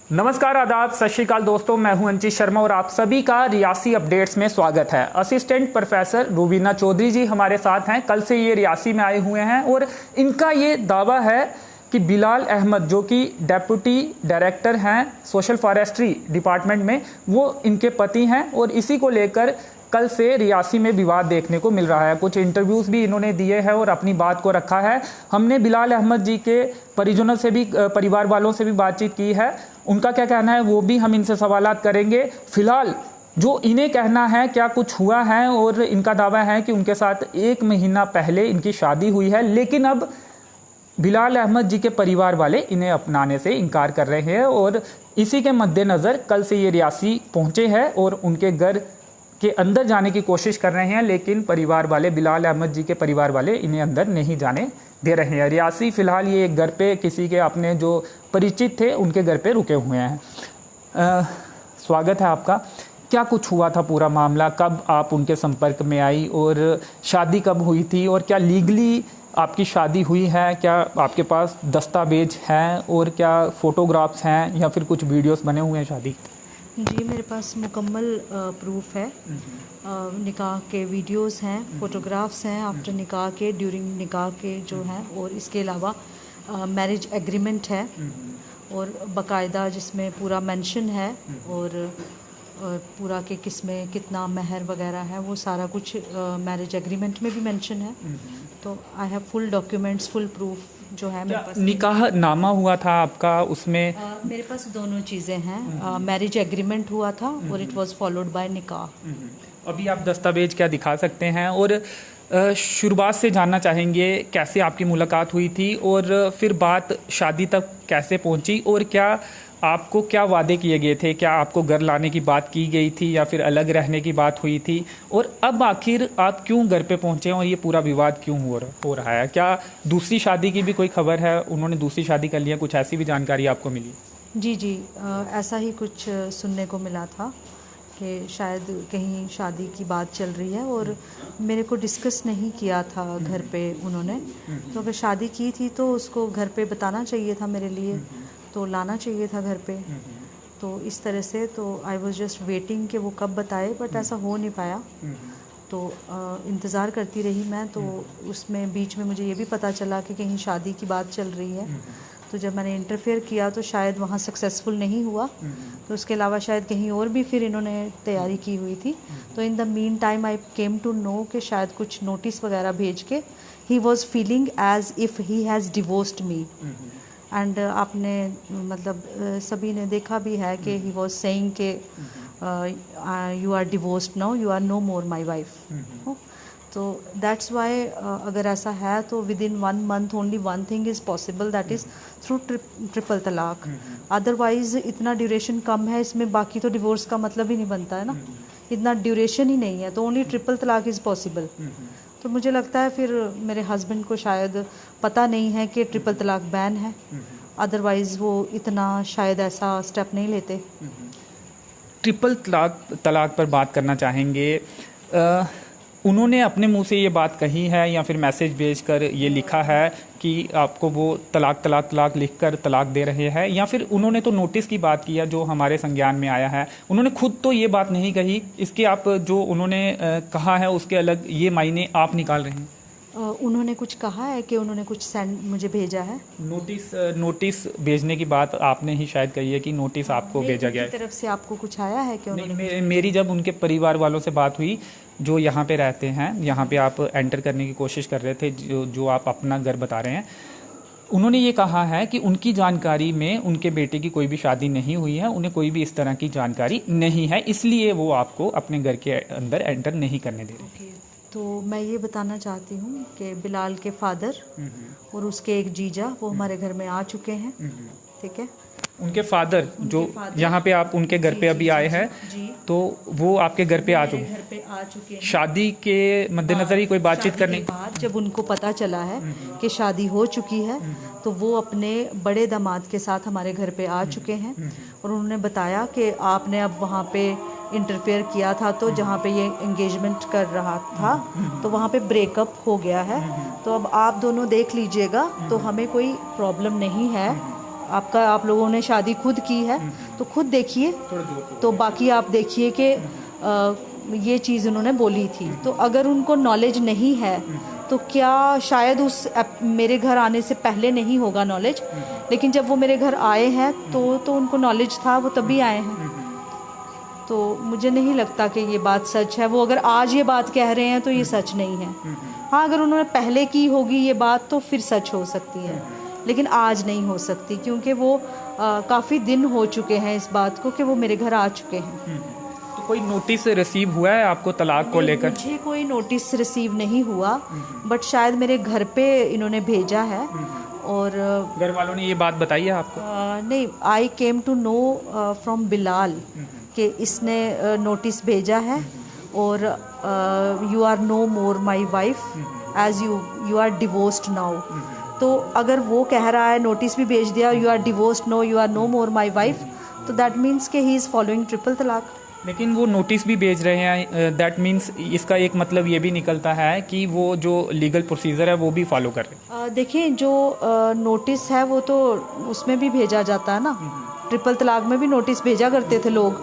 नमस्कार, आदाब, सत श्री अकाल दोस्तों। मैं हूं अंचित शर्मा और आप सभी का रियासी अपडेट्स में स्वागत है। असिस्टेंट प्रोफेसर रूबीना चौधरी जी हमारे साथ हैं। कल से ये रियासी में आए हुए हैं और इनका ये दावा है कि बिलाल अहमद जो कि डेप्यूटी डायरेक्टर हैं सोशल फॉरेस्ट्री डिपार्टमेंट में, वो इनके पति हैं और इसी को लेकर कल से रियासी में विवाद देखने को मिल रहा है। कुछ इंटरव्यूज़ भी इन्होंने दिए हैं और अपनी बात को रखा है। हमने बिलाल अहमद जी के परिजनों से भी, परिवार वालों से भी बातचीत की है। उनका क्या कहना है वो भी हम इनसे सवालात करेंगे। फिलहाल जो इन्हें कहना है क्या कुछ हुआ है, और इनका दावा है कि उनके साथ 1 महीना पहले इनकी शादी हुई है, लेकिन अब बिलाल अहमद जी के परिवार वाले इन्हें अपनाने से इनकार कर रहे हैं। और इसी के मद्देनज़र कल से ये रियासी पहुँचे हैं और उनके घर के अंदर जाने की कोशिश कर रहे हैं, लेकिन परिवार वाले, बिलाल अहमद जी के परिवार वाले इन्हें अंदर नहीं जाने दे रहे हैं। रियासी फ़िलहाल ये एक घर पे किसी के अपने जो परिचित थे उनके घर पे रुके हुए हैं। स्वागत है आपका। क्या कुछ हुआ था पूरा मामला, कब आप उनके संपर्क में आई और शादी कब हुई थी, और क्या लीगली आपकी शादी हुई है? क्या आपके पास दस्तावेज हैं और क्या फ़ोटोग्राफ्स हैं या फिर कुछ वीडियोस बने हुए हैं शादी? जी, मेरे पास मुकम्मल प्रूफ है। निकाह के वीडियोस हैं, फ़ोटोग्राफ्स हैं आफ्टर निकाह के, ड्यूरिंग निकाह के जो हैं, और इसके अलावा मैरिज एग्रीमेंट है और बाकायदा जिसमें पूरा मेंशन है और पूरा के किस में कितना महर वगैरह है, वो सारा कुछ मैरिज एग्रीमेंट में भी मेंशन है। तो I have full documents, full proof जो है मेरे पास। निकाह नामा हुआ था आपका उसमें? मेरे पास दोनों चीज़ें हैं। मैरिज एग्रीमेंट हुआ था और इट वाज फॉलोड बाय निकाह। अभी आप दस्तावेज क्या दिखा सकते हैं, और शुरुआत से जानना चाहेंगे कैसे आपकी मुलाकात हुई थी और फिर बात शादी तक कैसे पहुंची, और क्या आपको क्या वादे किए गए थे? क्या आपको घर लाने की बात की गई थी या फिर अलग रहने की बात हुई थी, और अब आखिर आप क्यों घर पे पहुंचे और ये पूरा विवाद क्यों हो रहा है? क्या दूसरी शादी की भी कोई खबर है, उन्होंने दूसरी शादी कर लिया, कुछ ऐसी भी जानकारी आपको मिली? जी, ऐसा ही कुछ सुनने को मिला था कि शायद कहीं शादी की बात चल रही है, और मेरे को डिस्कस नहीं किया था घर पे उन्होंने। तो अगर शादी की थी तो उसको घर पे बताना चाहिए था मेरे लिए, तो लाना चाहिए था घर पे। तो इस तरह से तो आई वाज जस्ट वेटिंग कि वो कब बताए, बट ऐसा हो नहीं पाया। तो इंतज़ार करती रही मैं। तो उसमें बीच में मुझे ये भी पता चला कि कहीं शादी की बात चल रही है। तो जब मैंने इंटरफेयर किया तो शायद वहाँ सक्सेसफुल नहीं हुआ, तो उसके अलावा शायद कहीं और भी फिर इन्होंने तैयारी की हुई थी। तो in the mean time I came to know कि शायद कुछ नोटिस वगैरह भेज के he was feeling as if he has divorced me. And आपने मतलब सभी ने देखा भी है कि ही वॉज सेइंग के you are divorced now, you are no more my wife. तो दैट्स वाई अगर ऐसा है तो within 1 month only one thing is possible, that is through triple तलाक। अदरवाइज इतना ड्यूरेशन कम है इसमें, बाकी तो डिवोर्स का मतलब ही नहीं बनता है ना, इतना ड्यूरेशन ही नहीं है, तो ओनली ट्रिपल तलाक इज़ पॉसिबल। तो मुझे लगता है फिर मेरे हस्बैंड को शायद पता नहीं है कि ट्रिपल तलाक बैन है, अदरवाइज़ वो इतना शायद ऐसा स्टेप नहीं लेते। ट्रिपल तलाक पर बात करना चाहेंगे। उन्होंने अपने मुंह से ये बात कही है या फिर मैसेज भेजकर ये लिखा है कि आपको वो तलाक लिखकर तलाक दे रहे हैं, या फिर उन्होंने तो नोटिस की बात की है जो हमारे संज्ञान में आया है? उन्होंने खुद तो ये बात नहीं कही, इसके आप जो उन्होंने कहा है उसके अलग ये मायने आप निकाल रहे हैं? उन्होंने कुछ कहा है कि उन्होंने कुछ सेंड मुझे भेजा है? नोटिस भेजने की बात आपने ही शायद कही है कि नोटिस आपको भेजा गया है। तरफ से आपको कुछ आया है कि नहीं, मेरी जब उनके परिवार वालों से बात हुई जो यहाँ पे रहते हैं, यहाँ पे आप एंटर करने की कोशिश कर रहे थे, जो आप अपना घर बता रहे हैं, उन्होंने ये कहा है कि उनकी जानकारी में उनके बेटे की कोई भी शादी नहीं हुई है, उन्हें कोई भी इस तरह की जानकारी नहीं है, इसलिए वो आपको अपने घर के अंदर एंटर नहीं करने दे रहे। तो मैं ये बताना चाहती हूँ कि बिलाल के फादर और उसके एक जीजा वो हमारे घर में आ चुके हैं, ठीक है? उनके फादर जो यहाँ पे आप उनके घर पे अभी आए हैं, तो वो आपके घर पे आ चुके हैं। शादी के मद्देनजर ही कोई बातचीत करने के बाद जब उनको पता चला है कि शादी हो चुकी है, तो वो अपने बड़े दामाद के साथ हमारे घर पे आ चुके हैं और उन्होंने बताया कि आपने अब वहाँ पे इंटरफेयर किया था, तो जहाँ पे ये एंगेजमेंट कर रहा था तो वहाँ पे ब्रेकअप हो गया है, तो अब आप दोनों देख लीजिएगा, तो हमें कोई प्रॉब्लम नहीं है आप लोगों ने शादी खुद की है तो खुद देखिए, तो बाकी आप देखिए कि ये चीज़ उन्होंने बोली थी। तो अगर उनको नॉलेज नहीं है तो क्या शायद मेरे घर आने से पहले नहीं होगा नॉलेज, लेकिन जब वो मेरे घर आए हैं तो उनको नॉलेज था, वो तभी आए हैं। तो मुझे नहीं लगता कि ये बात सच है। वो अगर आज ये बात कह रहे हैं तो ये सच नहीं है। हाँ, अगर उन्होंने पहले की होगी ये बात तो फिर सच हो सकती है, लेकिन आज नहीं हो सकती, क्योंकि वो काफ़ी दिन हो चुके हैं इस बात को कि वो मेरे घर आ चुके हैं। तो कोई नोटिस रिसीव हुआ है आपको तलाक को लेकर? मुझे कोई नोटिस रिसीव नहीं हुआ, बट शायद मेरे घर पे इन्होंने भेजा है। और घर वालों ने ये बात बताई है आपको? नहीं, I came to know from Bilal कि इसने नोटिस भेजा है और you are no more my wife as you are divorced now. तो अगर वो कह रहा है, नोटिस भी भेज दिया, you are divorced no, you are no more my wife, तो दैट मीन्स कि ही इज़ फॉलोइंग ट्रिपल तलाक। लेकिन वो नोटिस भी भेज रहे हैं, दैट मीन्स इसका एक मतलब ये भी निकलता है कि वो जो लीगल प्रोसीजर है वो भी फॉलो कर रहे हैं। देखिए, जो नोटिस है वो तो उसमें भी भेजा जाता है ना, ट्रिपल तलाक में भी नोटिस भेजा करते थे लोग।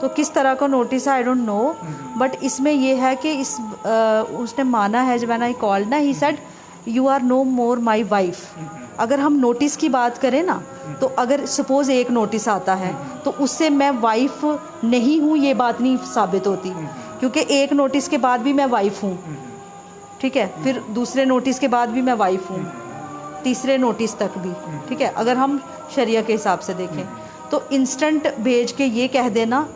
तो किस तरह का नोटिस है आई डोंट नो, बट इसमें ये है कि उसने माना है, जब आई कॉल्ड ना, he said you are no more my wife. अगर हम नोटिस की बात करें ना, तो अगर सपोज एक नोटिस आता है तो उससे मैं वाइफ नहीं हूँ ये बात नहीं साबित होती, क्योंकि एक नोटिस के बाद भी मैं वाइफ हूँ, ठीक है, फिर दूसरे नोटिस के बाद भी मैं वाइफ हूँ, तीसरे नोटिस तक भी, ठीक है। अगर हम शरिया के हिसाब से देखें तो इंस्टेंट भेज के ये कह देना,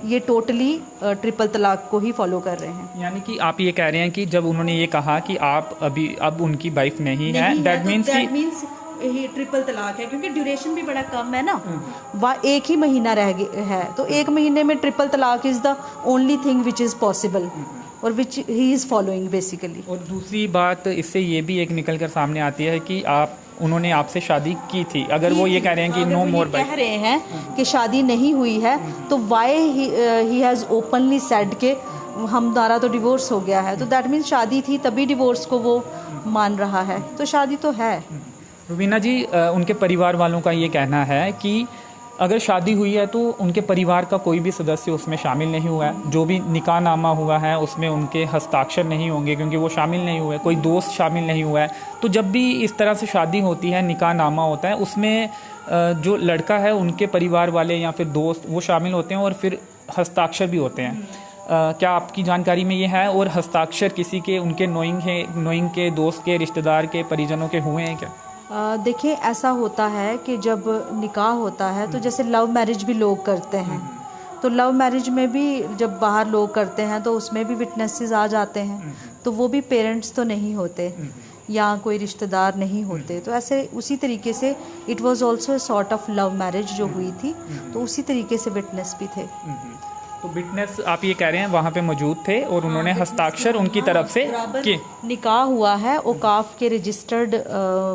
ये टोटली ट्रिपल तलाक को ही फॉलो कर रहे हैं। यानी कि आप ये कह रहे हैं कि जब उन्होंने ये कहा कि आप अब उनकी वाइफ नहीं है, दैट मीन्स ये ट्रिपल तलाक है, क्योंकि ड्यूरेशन भी बड़ा कम है ना, एक ही महीना रह गया है, तो एक महीने में ट्रिपल तलाक is the only thing which is possible और विच ही इज़ फॉलोइंग बेसिकली। और दूसरी बात इससे ये भी एक निकल कर सामने आती है कि उन्होंने आपसे शादी की थी। अगर वो ये कह रहे हैं कि नो मोर कह रहे हैं कि शादी नहीं हुई है, तो why he has openly said के हमारा तो डिवोर्स हो गया है, तो दैट मीन्स शादी थी तभी डिवोर्स को वो मान रहा है, तो शादी तो है। रुबीना जी, उनके परिवार वालों का ये कहना है कि अगर शादी हुई है तो उनके परिवार का कोई भी सदस्य उसमें शामिल नहीं हुआ है, जो भी निकाहनामा हुआ है उसमें उनके हस्ताक्षर नहीं होंगे क्योंकि वो शामिल नहीं हुए, कोई दोस्त शामिल नहीं हुआ है। तो जब भी इस तरह से शादी होती है, निकाहनामा होता है, उसमें जो लड़का है उनके परिवार वाले या फिर दोस्त वो शामिल होते हैं और फिर हस्ताक्षर भी होते हैं। क्या आपकी जानकारी में ये है? और हस्ताक्षर किसी के उनके नोइंग के, दोस्त के, रिश्तेदार के, परिजनों के हुए हैं क्या? देखिए, ऐसा होता है कि जब निकाह होता है तो जैसे लव मैरिज भी लोग करते हैं, तो लव मैरिज में भी जब बाहर लोग करते हैं तो उसमें भी विटनेसेस आ जाते हैं, तो वो भी पेरेंट्स तो नहीं होते या कोई रिश्तेदार नहीं होते। तो ऐसे उसी तरीके से it was also sort of love marriage जो हुई थी, तो उसी तरीके से विटनेस भी थे। तो विटनेस आप ये कह रहे हैं वहाँ पे मौजूद थे और उन्होंने हस्ताक्षर उनकी तरफ से किए। निकाह हुआ है, औकाफ के रजिस्टर्ड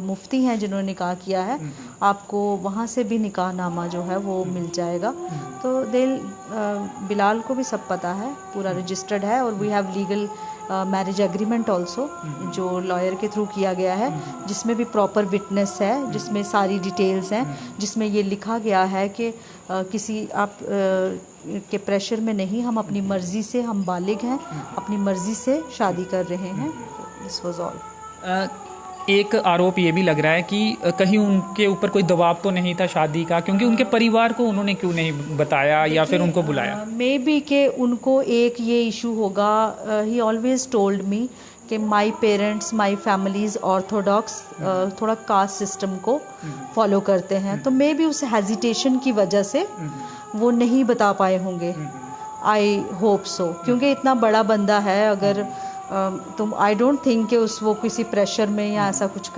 मुफ्ती हैं जिन्होंने निकाह किया है, आपको वहाँ से भी निकाहनामा जो है वो मिल जाएगा। तो बिलाल को भी सब पता है, पूरा रजिस्टर्ड है, और we have legal marriage agreement also जो लॉयर के थ्रू किया गया है, जिसमें भी प्रॉपर विटनेस है, जिसमें सारी डिटेल्स हैं, जिसमें ये लिखा गया है कि किसी आप के प्रेशर में नहीं, हम अपनी मर्ज़ी से, हम बालिग हैं, अपनी मर्ज़ी से शादी कर रहे हैं। This was all. एक आरोप ये भी लग रहा है कि कहीं उनके ऊपर कोई दबाव तो नहीं था शादी का, क्योंकि उनके परिवार को उन्होंने क्यों नहीं बताया या फिर उनको बुलाया? मे बी के उनको एक ये इशू होगा, ही ऑलवेज टोल्ड मी कि my parents, my families Orthodox थोड़ा कास्ट सिस्टम को फॉलो करते हैं, तो मे बी उस हेजिटेशन की वजह से वो नहीं बता पाए होंगे। आई होप सो, क्योंकि इतना बड़ा बंदा है, अगर तुम आई डोंट थिंक कि वो किसी प्रेशर में या ऐसा कुछ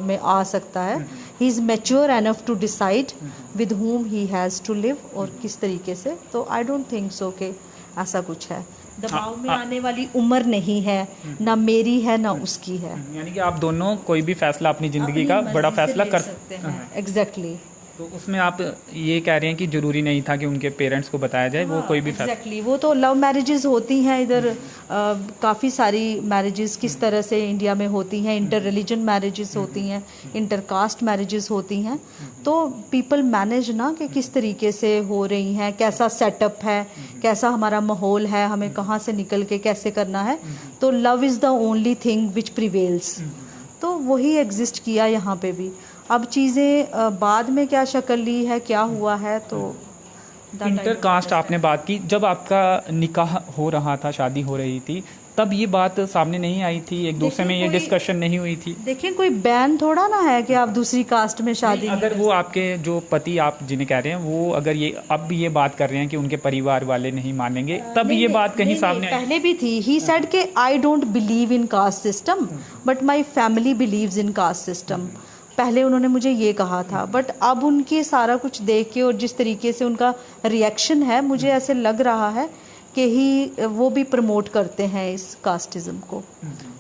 में आ सकता है। He is mature enough to decide with whom he has to live और किस तरीके से, तो आई डोंट थिंक सो कि ऐसा कुछ है। दबाव में आने वाली उम्र नहीं है, ना मेरी है ना उसकी है। यानी कि आप दोनों कोई भी फैसला अपनी ज़िंदगी का बड़ा फैसला कर सकते हैं। एग्जैक्टली। तो उसमें आप ये कह रहे हैं कि ज़रूरी नहीं था कि उनके पेरेंट्स को बताया जाए, वो कोई भी फैसला। एग्जैक्टली वो तो लव मैरिजेस होती हैं इधर, काफ़ी सारी मैरिजेस किस तरह से इंडिया में होती हैं, इंटर रिलीजन मैरिजेस होती हैं, इंटर कास्ट मैरिजेस होती हैं। तो पीपल मैनेज ना कि किस तरीके से हो रही हैं, कैसा सेटअप है, कैसा हमारा माहौल है, हमें कहाँ से निकल के कैसे करना है। तो love is the only thing which prevails, तो वही एग्जिस्ट किया यहाँ पे भी। अब चीज़ें बाद में क्या शक्ल ली है, क्या हुआ है, तो इंटर कास्ट आपने बात की, जब आपका निकाह हो रहा था, शादी हो रही थी, तब ये बात सामने नहीं आई थी, एक दूसरे में ये डिस्कशन नहीं हुई थी? देखिए कोई बैन थोड़ा ना है कि आप दूसरी कास्ट में शादी नहीं अगर वो आपके जो पति आप जिन्हें कह रहे हैं वो अगर ये अब ये बात कर रहे हैं कि उनके परिवार वाले नहीं मानेंगे, तब ये बात कहीं सामने आई? पहले भी थी। ही सेड के I don't believe in caste system but my family believes in caste system. पहले उन्होंने मुझे ये कहा था, बट अब उनके सारा कुछ देख के और जिस तरीके से उनका रिएक्शन है, मुझे ऐसे लग रहा है कि वो भी प्रमोट करते हैं इस कास्टिज्म को,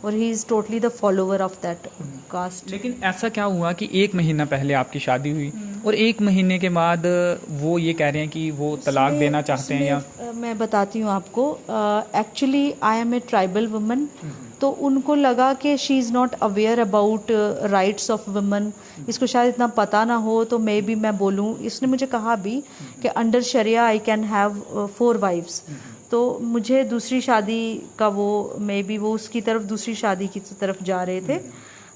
और he is totally the follower of that caste. लेकिन ऐसा क्या हुआ कि 1 महीना पहले आपकी शादी हुई और 1 महीने के बाद वो ये कह रहे हैं कि वो तलाक देना चाहते हैं? या मैं बताती हूँ आपको, actually I am a tribal woman, तो उनको लगा कि she is not aware about rights of woman, इसको शायद इतना पता ना हो, तो मे बी मैं बोलूँ, इसने मुझे कहा भी कि under sharia I can have 4 wives. तो मुझे दूसरी शादी का वो मे बी वो उसकी तरफ दूसरी शादी की तरफ जा रहे थे।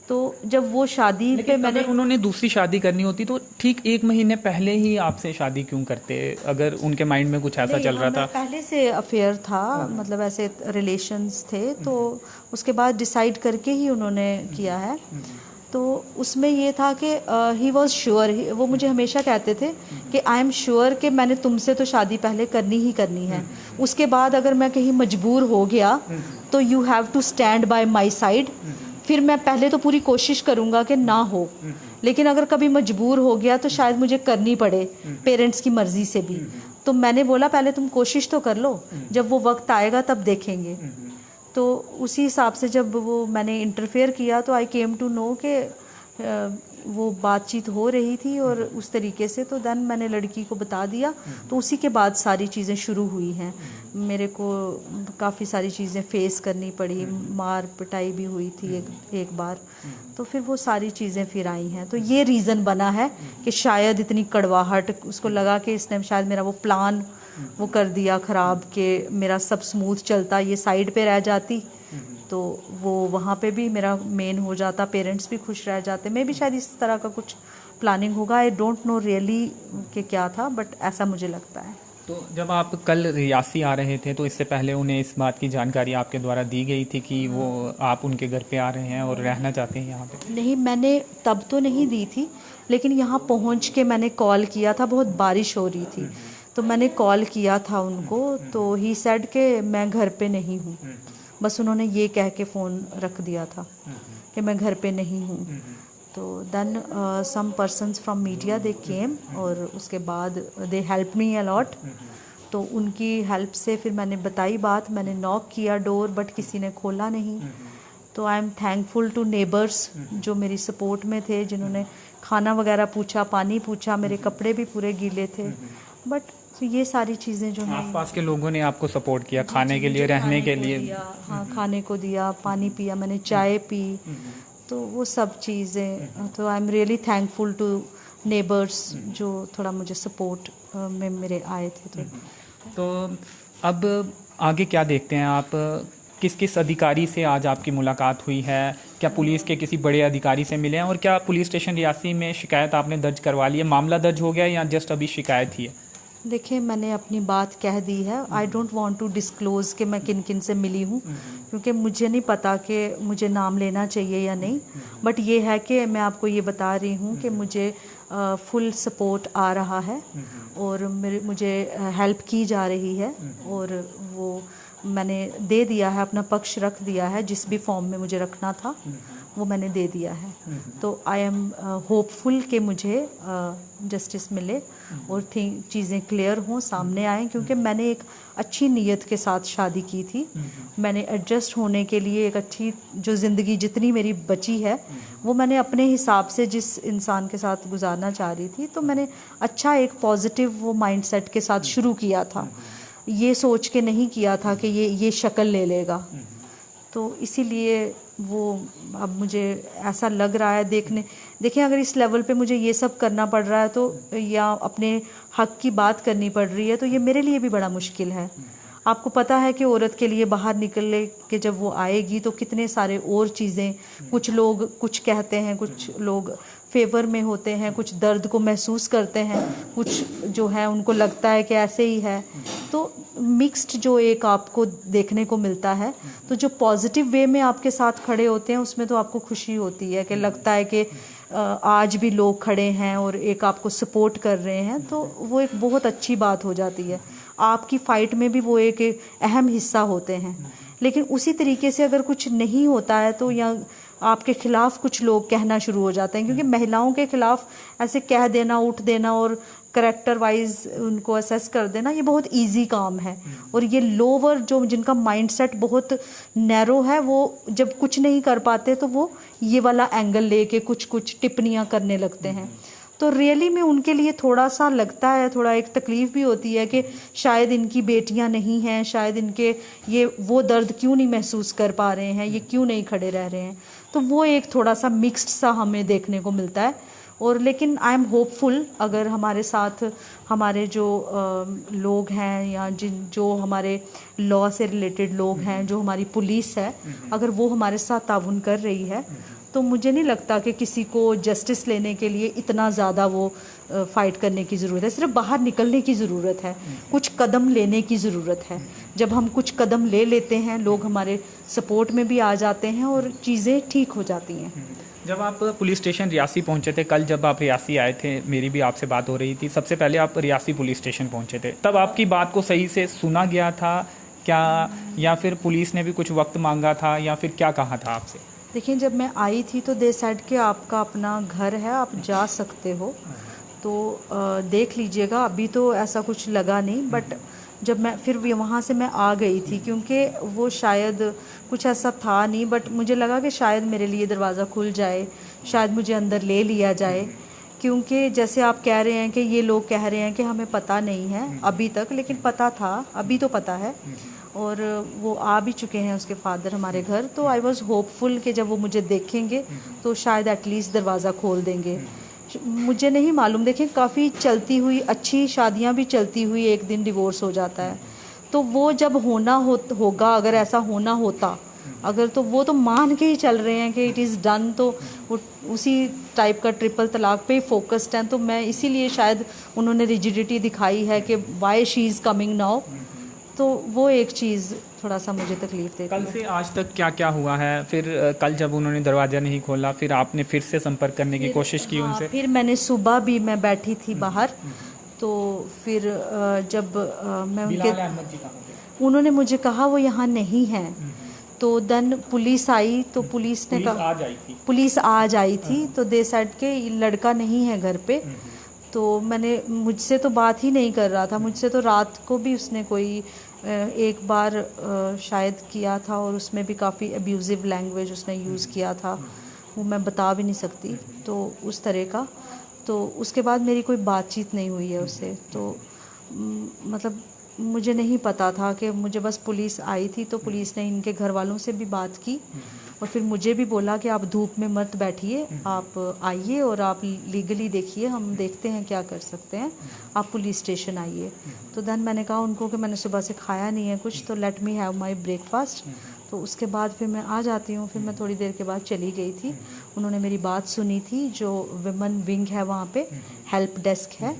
तो जब वो शादी पे मैंने, उन्होंने दूसरी शादी करनी होती तो ठीक 1 महीने पहले ही आपसे शादी क्यों करते, अगर उनके माइंड में कुछ ऐसा चल रहा था? पहले से अफेयर था, मतलब ऐसे रिलेशंस थे, तो उसके बाद डिसाइड करके ही उन्होंने किया है। तो उसमें ये था कि ही वॉज श्योर, वो मुझे हमेशा कहते थे कि आई एम श्योर कि मैंने तुमसे तो शादी पहले करनी ही करनी है, उसके बाद अगर मैं कहीं मजबूर हो गया तो you have to stand by my side. फिर मैं पहले तो पूरी कोशिश करूँगा कि ना हो, लेकिन अगर कभी मजबूर हो गया तो शायद मुझे करनी पड़े पेरेंट्स की मर्जी से भी। तो मैंने बोला पहले तुम कोशिश तो कर लो, जब वो वक्त आएगा तब देखेंगे। तो उसी हिसाब से जब वो मैंने इंटरफेयर किया तो आई केम टू नो कि वो बातचीत हो रही थी और उस तरीके से, तो देन मैंने लड़की को बता दिया। तो उसी के बाद सारी चीज़ें शुरू हुई हैं। मेरे को काफ़ी सारी चीज़ें फेस करनी पड़ी, मार पिटाई भी हुई थी एक बार, तो फिर वो सारी चीज़ें फिर आई हैं। तो ये रीज़न बना है कि शायद इतनी कड़वाहट, उसको लगा कि इसने शायद मेरा वो प्लान वो कर दिया ख़राब, कि मेरा सब स्मूथ चलता, ये साइड पे रह जाती तो वो वहाँ पे भी मेरा मेन हो जाता, पेरेंट्स भी खुश रह जाते। मैं भी शायद इस तरह का कुछ प्लानिंग होगा, आई डोंट नो रियली कि क्या था, बट ऐसा मुझे लगता है। तो जब आप कल रियासी आ रहे थे तो इससे पहले उन्हें इस बात की जानकारी आपके द्वारा दी गई थी कि वो आप उनके घर पे आ रहे हैं और रहना चाहते हैं यहाँ पे? नहीं, मैंने तब तो नहीं दी थी, लेकिन यहाँ पहुँच के मैंने कॉल किया था, बहुत बारिश हो रही थी, तो मैंने कॉल किया था उनको। तो ही सेड कि मैं घर पे नहीं हूँ, बस उन्होंने ये कह के फ़ोन रख दिया था कि मैं घर पे नहीं हूँ। तो then some persons from media they came, और उसके बाद दे हेल्प मी अलॉट। तो उनकी हेल्प से फिर मैंने बताई बात, मैंने नॉक किया डोर, बट किसी ने खोला नहीं। तो I am thankful to neighbours जो मेरी सपोर्ट में थे, जिन्होंने खाना वगैरह पूछा, पानी पूछा, मेरे कपड़े भी पूरे गीले थे, बट तो ये सारी चीज़ें जो हैं, आसपास के लोगों ने आपको सपोर्ट किया, खाने के लिए, रहने के लिए? हाँ, खाने को दिया, पानी पिया, मैंने चाय पी, तो वो सब चीज़ें। तो I am really thankful to neighbours जो थोड़ा मुझे सपोर्ट में मेरे आए थे। तो अब आगे क्या देखते हैं आप? किस किस अधिकारी से आज आपकी मुलाकात हुई है? क्या पुलिस के किसी बड़े अधिकारी से मिले हैं? और क्या पुलिस स्टेशन रियासी में शिकायत आपने दर्ज करवा ली है? मामला दर्ज हो गया या जस्ट अभी शिकायत ही है? देखिए, मैंने अपनी बात कह दी है। I don't want to disclose कि मैं किन किन से मिली हूँ, क्योंकि मुझे नहीं पता कि मुझे नाम लेना चाहिए या नहीं। बट ये है कि मैं आपको ये बता रही हूँ कि मुझे फुल सपोर्ट आ रहा है और मुझे हेल्प की जा रही है, और वो मैंने दे दिया है, अपना पक्ष रख दिया है जिस भी फॉर्म में मुझे रखना था। वो मैंने दे दिया है। तो आई एम होपफुल कि मुझे जस्टिस मिले और चीज़ें क्लियर हों, सामने आएँ, क्योंकि मैंने एक अच्छी नीयत के साथ शादी की थी। मैंने एडजस्ट होने के लिए एक अच्छी जो ज़िंदगी जितनी मेरी बची है वो मैंने अपने हिसाब से जिस इंसान के साथ गुजारना चाह रही थी, तो मैंने अच्छा एक पॉजिटिव वो माइंडसेट के साथ शुरू किया था। ये सोच के नहीं किया था कि ये शक्ल ले लेगा। तो इसीलिए वो अब मुझे ऐसा लग रहा है देखिए अगर इस लेवल पे मुझे ये सब करना पड़ रहा है तो या अपने हक की बात करनी पड़ रही है तो ये मेरे लिए भी बड़ा मुश्किल है। आपको पता है कि औरत के लिए बाहर निकलने के जब वो आएगी तो कितने सारे और चीज़ें, कुछ लोग कुछ कहते हैं, कुछ लोग फेवर में होते हैं, कुछ दर्द को महसूस करते हैं, कुछ जो है उनको लगता है कि ऐसे ही है। तो मिक्स्ड जो एक आपको देखने को मिलता है, तो जो पॉजिटिव वे में आपके साथ खड़े होते हैं उसमें तो आपको खुशी होती है कि लगता है कि आज भी लोग खड़े हैं और एक आपको सपोर्ट कर रहे हैं, तो वो एक बहुत अच्छी बात हो जाती है। आपकी फ़ाइट में भी वो एक अहम हिस्सा होते हैं। लेकिन उसी तरीके से अगर कुछ नहीं होता है तो या आपके खिलाफ कुछ लोग कहना शुरू हो जाते हैं, क्योंकि महिलाओं के खिलाफ ऐसे कह देना, उठ देना और करेक्टर वाइज उनको असेस कर देना ये बहुत इजी काम है। और ये लोअर जो जिनका माइंडसेट बहुत नैरो है वो जब कुछ नहीं कर पाते तो वो ये वाला एंगल लेके कुछ टिप्पणियां करने लगते हैं। तो रियली में उनके लिए थोड़ा सा लगता है, थोड़ा एक तकलीफ़ भी होती है कि शायद इनकी बेटियां नहीं हैं, शायद इनके ये वो दर्द क्यों नहीं महसूस कर पा रहे हैं, ये क्यों नहीं खड़े रह रहे हैं। तो वो एक थोड़ा सा मिक्स्ड सा हमें देखने को मिलता है। और लेकिन आई एम होपफुल अगर हमारे साथ हमारे जो लोग हैं या जो हमारे लॉ से रिलेटेड लोग हैं, जो हमारी पुलिस है, अगर वो हमारे साथ ताउन कर रही है तो मुझे नहीं लगता कि किसी को जस्टिस लेने के लिए इतना ज़्यादा वो फ़ाइट करने की ज़रूरत है। सिर्फ बाहर निकलने की ज़रूरत है, कुछ कदम लेने की ज़रूरत है। जब हम कुछ कदम ले लेते हैं लोग हमारे सपोर्ट में भी आ जाते हैं और चीज़ें ठीक हो जाती हैं। जब आप पुलिस स्टेशन रियासी पहुंचे थे, कल जब आप रियासी आए थे, मेरी भी आपसे बात हो रही थी, सबसे पहले आप रियासी पुलिस स्टेशन पहुंचे थे, तब आपकी बात को सही से सुना गया था क्या, या फिर पुलिस ने भी कुछ वक्त मांगा था, या फिर क्या कहा था आपसे? देखिए जब मैं आई थी तो दे सेड कि आपका अपना घर है, आप जा सकते हो, तो देख लीजिएगा। अभी तो ऐसा कुछ लगा नहीं, बट जब मैं फिर वहाँ से मैं आ गई थी क्योंकि वो शायद कुछ ऐसा था नहीं, बट मुझे लगा कि शायद मेरे लिए दरवाज़ा खुल जाए, शायद मुझे अंदर ले लिया जाए। क्योंकि जैसे आप कह रहे हैं कि ये लोग कह रहे हैं कि हमें पता नहीं है अभी तक, लेकिन पता था, अभी तो पता है। और वो आ भी चुके हैं उसके फादर हमारे घर, तो आई वॉज़ होपफुल कि जब वो मुझे देखेंगे तो शायद एटलीस्ट दरवाज़ा खोल देंगे। मुझे नहीं मालूम, देखिए काफ़ी चलती हुई अच्छी शादियां भी चलती हुई एक दिन डिवोर्स हो जाता है। तो वो जब होगा, अगर ऐसा होना होता, अगर तो वो तो मान के ही चल रहे हैं कि इट इज़ डन, तो वो उसी टाइप का ट्रिपल तलाक पे ही फोकस्ड हैं। तो मैं इसीलिए शायद उन्होंने रिजिडिटी दिखाई है कि why she is coming now. तो वो एक चीज़ थोड़ा सा मुझे तकलीफ देती है। कल से आज तक क्या क्या हुआ है? फिर कल जब उन्होंने दरवाज़ा नहीं खोला, फिर आपने फिर से संपर्क करने की कोशिश की उनसे? फिर मैंने सुबह भी मैं बैठी थी बाहर, तो फिर जब मैं उन्होंने मुझे कहा वो यहाँ नहीं है, तो देन पुलिस आई, तो पुलिस ने कहा पुलिस आज आई थी, तो दे सेड के लड़का नहीं है घर पे। तो मुझसे तो बात ही नहीं कर रहा था, मुझसे तो रात को भी उसने कोई एक बार शायद किया था, और उसमें भी काफ़ी अब्यूज़िव लैंग्वेज उसने यूज़ किया था, वो मैं बता भी नहीं सकती, तो उस तरह का। तो उसके बाद मेरी कोई बातचीत नहीं हुई है उससे। तो मतलब मुझे नहीं पता था कि मुझे बस पुलिस आई थी, तो पुलिस ने इनके घर वालों से भी बात की और फिर मुझे भी बोला कि आप धूप में मत बैठिए, आप आइए और आप लीगली देखिए, हम देखते हैं क्या कर सकते हैं, आप पुलिस स्टेशन आइए। तो देन मैंने कहा उनको कि मैंने सुबह से खाया नहीं है कुछ, तो let me have my breakfast, तो उसके बाद फिर मैं आ जाती हूँ। फिर मैं थोड़ी देर के बाद चली गई थी, उन्होंने मेरी बात सुनी थी। जो विमेन विंग है वहाँ पे हेल्प डेस्क है,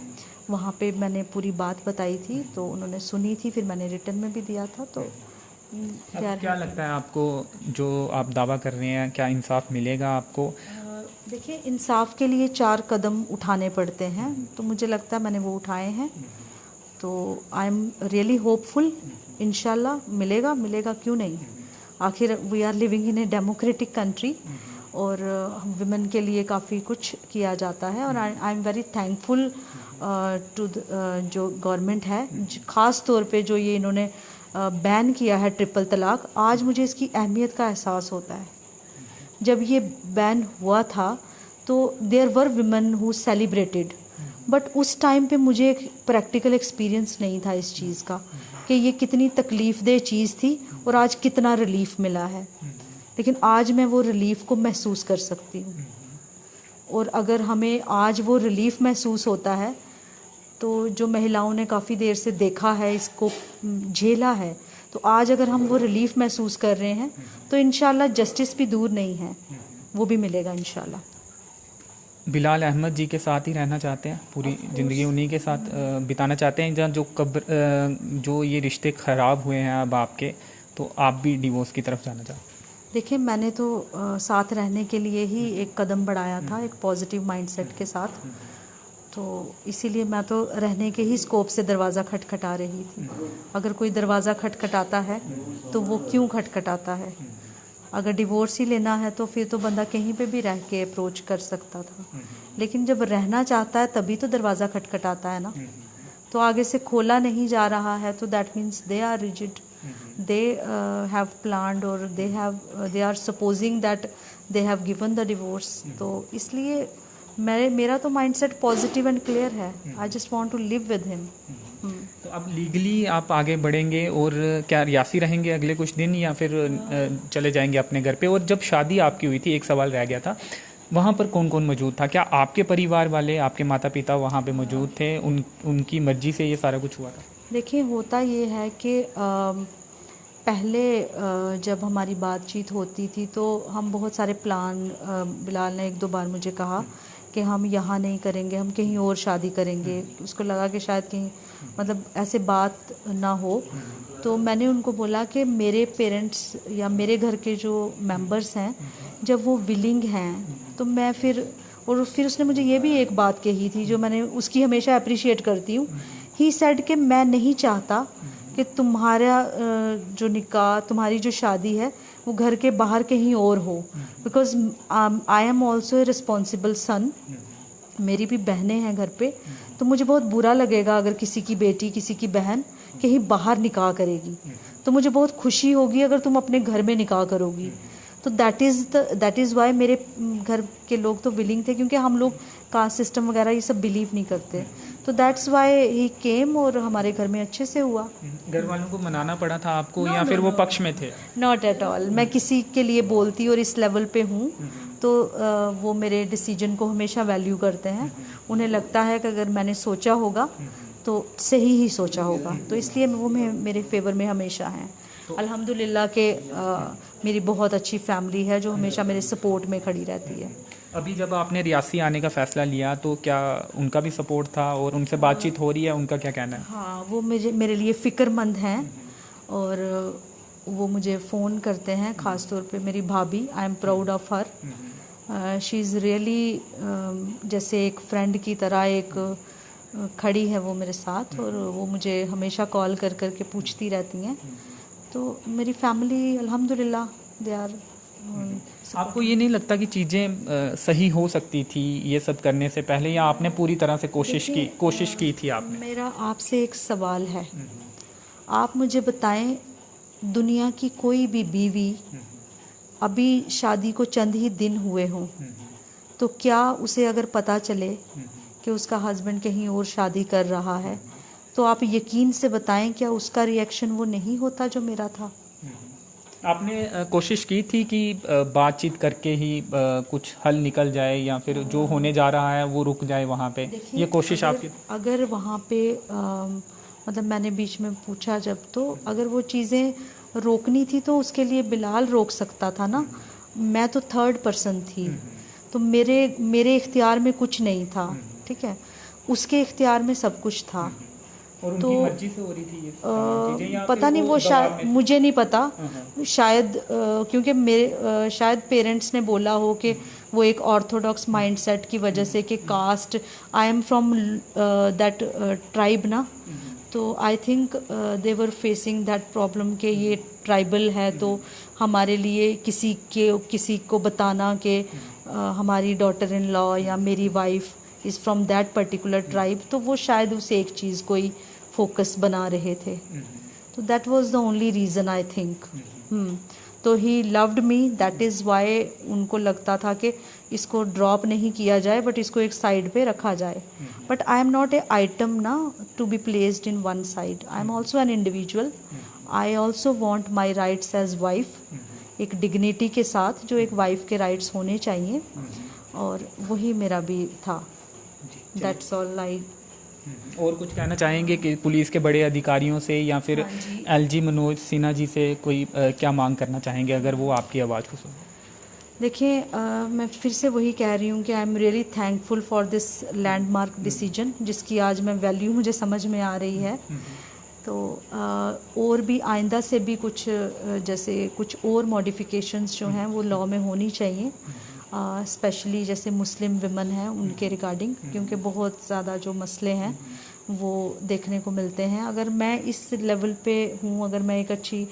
वहाँ पे मैंने पूरी बात बताई थी, तो उन्होंने सुनी थी, फिर मैंने रिटर्न में भी दिया था। तो क्या लगता है आपको, जो आप दावा कर रहे हैं, क्या इंसाफ मिलेगा आपको? देखिए इंसाफ के लिए 4 कदम उठाने पड़ते हैं, तो मुझे लगता है मैंने वो उठाए हैं। तो आई एम रियली होपफुल, इंशाल्लाह मिलेगा, क्यों नहीं। आखिर we are living in a democratic country, और विमेन के लिए काफ़ी कुछ किया जाता है। और I am very thankful to जो गवर्नमेंट है, ख़ास तौर पे जो ये इन्होंने बैन किया है ट्रिपल तलाक। आज मुझे इसकी अहमियत का एहसास होता है। जब ये बैन हुआ था तो there were women who celebrated, but उस टाइम पे मुझे एक प्रैक्टिकल एक्सपीरियंस नहीं था इस चीज़ का कि ये कितनी तकलीफ़देह चीज़ थी और आज कितना रिलीफ मिला है। लेकिन आज मैं वो रिलीफ को महसूस कर सकती हूँ, और अगर हमें आज वो रिलीफ महसूस होता है तो जो महिलाओं ने काफ़ी देर से देखा है, इसको झेला है, तो आज अगर हम वो रिलीफ महसूस कर रहे हैं तो इंशाल्लाह जस्टिस भी दूर नहीं है, वो भी मिलेगा इंशाल्लाह। बिलाल अहमद जी के साथ ही रहना चाहते हैं, पूरी ज़िंदगी उन्हीं के साथ बिताना चाहते हैं, जहाँ जो ये रिश्ते ख़राब हुए हैं अब आपके, तो आप भी डिवोर्स की तरफ जाना चाहते हैं? देखिए, मैंने तो साथ रहने के लिए ही एक कदम बढ़ाया था, एक पॉजिटिव माइंडसेट के साथ, तो इसीलिए मैं तो रहने के ही स्कोप से दरवाज़ा खटखटा रही थी। अगर कोई दरवाज़ा खटखटाता है तो वो क्यों खटखटाता है? अगर डिवोर्स ही लेना है तो फिर तो बंदा कहीं पे भी रह के अप्रोच कर सकता था, लेकिन जब रहना चाहता है तभी तो दरवाज़ा खटखटाता है ना। तो आगे से खोला नहीं जा रहा है तो that means they are rigid, they have planned or they are supposing that they have given the divorce। तो इसलिए मेरा तो माइंडसेट पॉजिटिव एंड क्लियर है। I just want to live with him. तो अब लीगली आप आगे बढ़ेंगे और क्या रियासी रहेंगे अगले कुछ दिन, या फिर चले जाएंगे अपने घर पे? और जब शादी आपकी हुई थी, एक सवाल रह गया था, वहाँ पर कौन कौन मौजूद था? क्या आपके परिवार वाले, आपके माता पिता वहाँ पे मौजूद थे? उनकी मर्जी से ये सारा कुछ हुआ था? देखिए, होता ये है कि पहले जब हमारी बातचीत होती थी तो हम बहुत सारे प्लान, बिलाल ने एक दो बार मुझे कहा कि हम यहाँ नहीं करेंगे, हम कहीं और शादी करेंगे। उसको लगा कि शायद कहीं मतलब ऐसे बात ना हो, तो मैंने उनको बोला कि मेरे पेरेंट्स या मेरे घर के जो मेंबर्स हैं, जब वो विलिंग हैं तो मैं फिर उसने मुझे ये भी एक बात कही थी जो मैंने उसकी हमेशा अप्रिशिएट करती हूँ। ही सेड कि मैं नहीं चाहता कि तुम्हारा जो निकाह, तुम्हारी जो शादी है वो घर के बाहर कहीं और हो, because I am also a responsible son. मेरी भी बहनें हैं घर पे, तो मुझे बहुत बुरा लगेगा अगर किसी की बेटी, किसी की बहन कहीं बाहर निकाह करेगी। तो मुझे बहुत खुशी होगी अगर तुम अपने घर में निकाह करोगी। तो दैट इज़ वाई मेरे घर के लोग तो विलिंग थे, क्योंकि हम लोग कास्ट सिस्टम वगैरह ये सब बिलीव नहीं करते। तो दैट्स वाई ही केम, और हमारे घर में अच्छे से हुआ। घर वालों को मनाना पड़ा था आपको, या फिर वो पक्ष में थे? Not at all. मैं किसी के लिए बोलती और इस लेवल पे हूँ तो वो मेरे डिसीजन को हमेशा वैल्यू करते हैं। उन्हें लगता है कि अगर मैंने सोचा होगा तो सही ही सोचा होगा, तो इसलिए वो मेरे फेवर में हमेशा हैं। अल्हम्दुलिल्लाह के मेरी बहुत अच्छी फैमिली है जो हमेशा मेरे सपोर्ट में खड़ी रहती है। अभी जब आपने रियासी आने का फ़ैसला लिया तो क्या उनका भी सपोर्ट था, और उनसे बातचीत हो रही है? उनका क्या कहना है? हाँ, वो मेरे लिए फ़िक्रमंद हैं, और वो मुझे फ़ोन करते हैं, ख़ास तौर पे मेरी भाभी। I am proud of her. She is really जैसे एक फ्रेंड की तरह एक खड़ी है वो मेरे साथ, और वो मुझे हमेशा कॉल कर कर के पूछती रहती हैं। तो मेरी फैमिली अल्हम्दुलिल्लाह दे आर। आपको ये नहीं लगता कि चीज़ें सही हो सकती थी ये सब करने से पहले, या आपने पूरी तरह से कोशिश की थी आपने? मेरा आपसे एक सवाल है, आप मुझे बताएं, दुनिया की कोई भी बीवी अभी शादी को चंद ही दिन हुए हों, तो क्या उसे अगर पता चले कि उसका हस्बैंड कहीं और शादी कर रहा है, तो आप यकीन से बताएं क्या उसका रिएक्शन वो नहीं होता जो मेरा था? आपने कोशिश की थी कि बातचीत करके ही कुछ हल निकल जाए, या फिर जो होने जा रहा है वो रुक जाए वहाँ पे? ये कोशिश आपकी? अगर वहाँ पे मतलब मैंने बीच में पूछा जब, तो अगर वो चीज़ें रोकनी थी तो उसके लिए बिलाल रोक सकता था ना। मैं तो थर्ड पर्सन थी, तो मेरे इख्तियार में कुछ नहीं था, ठीक है, उसके इख्तियार में सब कुछ था। और उनकी मर्जी से हो रही थी ये चीजें, या पता नहीं, वो शायद, मुझे नहीं पता, शायद क्योंकि शायद पेरेंट्स ने बोला हो कि वो एक ऑर्थोडॉक्स माइंडसेट की वजह से कि caste, I am from that tribe ना, तो I think they were facing that problem कि ये ट्राइबल है, तो हमारे लिए किसी को बताना कि हमारी डॉटर इन लॉ या मेरी wife is from that particular tribe, तो वो शायद उस एक चीज़ को ही फोकस बना रहे थे। तो that was the only reason I think. तो he loved me, that is why उनको लगता था कि इसको ड्रॉप नहीं किया जाए बट इसको एक साइड पे रखा जाए। But I am not a item ना to be placed in one side, I am also an individual. I also want my rights as wife, एक डिग्निटी के साथ जो एक वाइफ के राइट्स होने चाहिए, और वही मेरा भी था। That's all I. और कुछ कहना चाहेंगे कि पुलिस के बड़े अधिकारियों से या फिर एलजी मनोज सिन्हा जी से कोई क्या मांग करना चाहेंगे अगर वो आपकी आवाज़ को सुने? देखिए, मैं फिर से वही कह रही हूँ कि आई am really thankful for this landmark decision, जिसकी आज मैं वैल्यू मुझे समझ में आ रही है। तो और भी आइंदा से भी कुछ जैसे कुछ और मॉडिफिकेशंस जो हैं वो लॉ में होनी चाहिए, स्पेशली जैसे मुस्लिम विमन हैं उनके रिगार्डिंग, क्योंकि बहुत ज़्यादा जो मसले हैं वो देखने को मिलते हैं। अगर मैं इस लेवल पे हूँ, अगर मैं एक अच्छी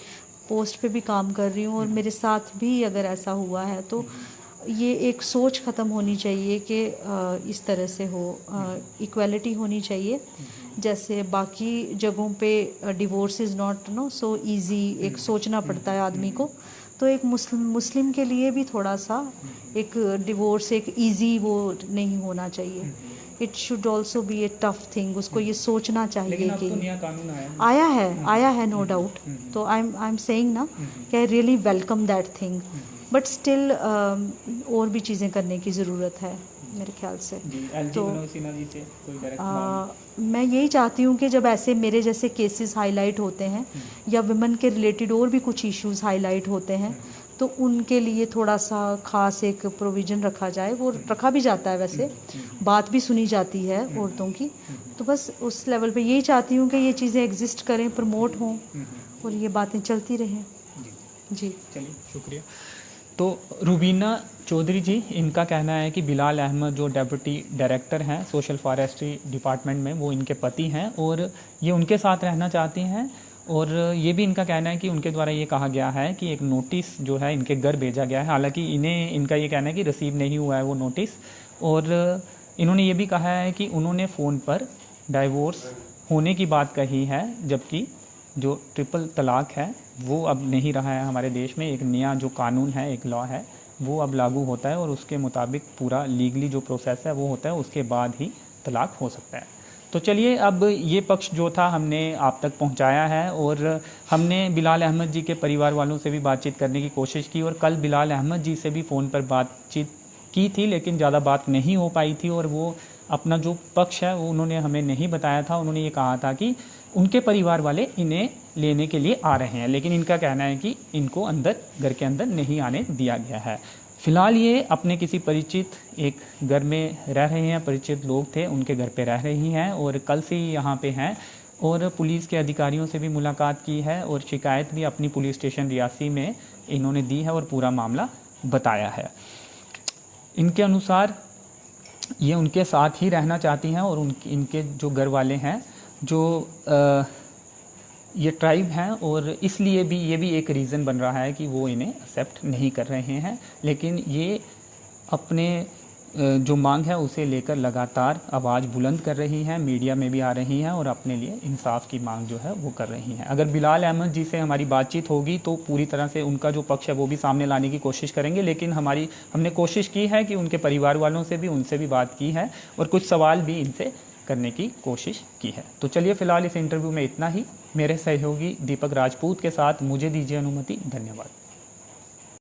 पोस्ट पे भी काम कर रही हूँ और मेरे साथ भी अगर ऐसा हुआ है, तो ये एक सोच ख़त्म होनी चाहिए कि इस तरह से हो, इक्वालिटी होनी चाहिए। जैसे बाकी जगहों पे divorce is not so easy, एक सोचना पड़ता है आदमी को, तो एक मुस्लिम के लिए भी थोड़ा सा एक डिवोर्स एक इजी वो नहीं होना चाहिए। It should also be A tough thing, उसको ये सोचना चाहिए कि तो नया कानून आया है नो डाउट। तो आई एम सेइंग ना कि I really welcome that thing, but still और भी चीज़ें करने की ज़रूरत है मेरे ख्याल से। तो मैं यही चाहती हूँ कि जब ऐसे मेरे जैसे केसेस हाईलाइट होते हैं या विमेन के रिलेटेड और भी कुछ इश्यूज हाईलाइट होते हैं, तो उनके लिए थोड़ा सा खास एक प्रोविज़न रखा जाए। वो रखा भी जाता है, वैसे बात भी सुनी जाती है औरतों की। तो बस उस लेवल पे यही चाहती हूँ कि ये चीज़ें एग्जिस्ट करें, प्रमोट हों और ये बातें चलती रहें। जी चलिए, शुक्रिया। तो रुबीना चौधरी जी, इनका कहना है कि बिलाल अहमद जो डेप्यूटी डायरेक्टर हैं सोशल फॉरेस्ट्री डिपार्टमेंट में, वो इनके पति हैं और ये उनके साथ रहना चाहती हैं। और ये भी इनका कहना है कि उनके द्वारा ये कहा गया है कि एक नोटिस जो है इनके घर भेजा गया है, हालांकि इनका ये कहना है कि रिसीव नहीं हुआ है वो नोटिस। और इन्होंने ये भी कहा है कि उन्होंने फ़ोन पर डाइवोर्स होने की बात कही है, जबकि जो ट्रिपल तलाक है वो अब नहीं रहा है हमारे देश में। एक नया जो कानून है, एक लॉ है, वो अब लागू होता है और उसके मुताबिक पूरा लीगली जो प्रोसेस है वो होता है, उसके बाद ही तलाक हो सकता है। तो चलिए, अब ये पक्ष जो था हमने आप तक पहुंचाया है और हमने बिलाल अहमद जी के परिवार वालों से भी बातचीत करने की कोशिश की और कल बिलाल अहमद जी से भी फ़ोन पर बातचीत की थी, लेकिन ज़्यादा बात नहीं हो पाई थी और वो अपना जो पक्ष है वो उन्होंने हमें नहीं बताया था। उन्होंने ये कहा था कि उनके परिवार वाले इन्हें लेने के लिए आ रहे हैं, लेकिन इनका कहना है कि इनको अंदर घर के अंदर नहीं आने दिया गया है। फ़िलहाल ये अपने किसी परिचित एक घर में रह रहे हैं, परिचित लोग थे उनके घर पे रह रही हैं और कल से ही यहाँ पे हैं और पुलिस के अधिकारियों से भी मुलाकात की है और शिकायत भी अपनी पुलिस स्टेशन रियासी में इन्होंने दी है और पूरा मामला बताया है। इनके अनुसार ये उनके साथ ही रहना चाहती हैं और इनके जो घर वाले हैं जो ये ट्राइब हैं और इसलिए भी ये भी एक रीज़न बन रहा है कि वो इन्हें एक्सेप्ट नहीं कर रहे हैं। लेकिन ये अपने जो मांग है उसे लेकर लगातार आवाज़ बुलंद कर रही हैं, मीडिया में भी आ रही हैं और अपने लिए इंसाफ की मांग जो है वो कर रही हैं। अगर बिलाल अहमद जी से हमारी बातचीत होगी तो पूरी तरह से उनका जो पक्ष है वो भी सामने लाने की कोशिश करेंगे, लेकिन हमने कोशिश की है कि उनके परिवार वालों से भी उनसे भी बात की है और कुछ सवाल भी इनसे करने की कोशिश की है। तो चलिए, फ़िलहाल इस इंटरव्यू में इतना ही। मेरे सहयोगी दीपक राजपूत के साथ मुझे दीजिए अनुमति। धन्यवाद।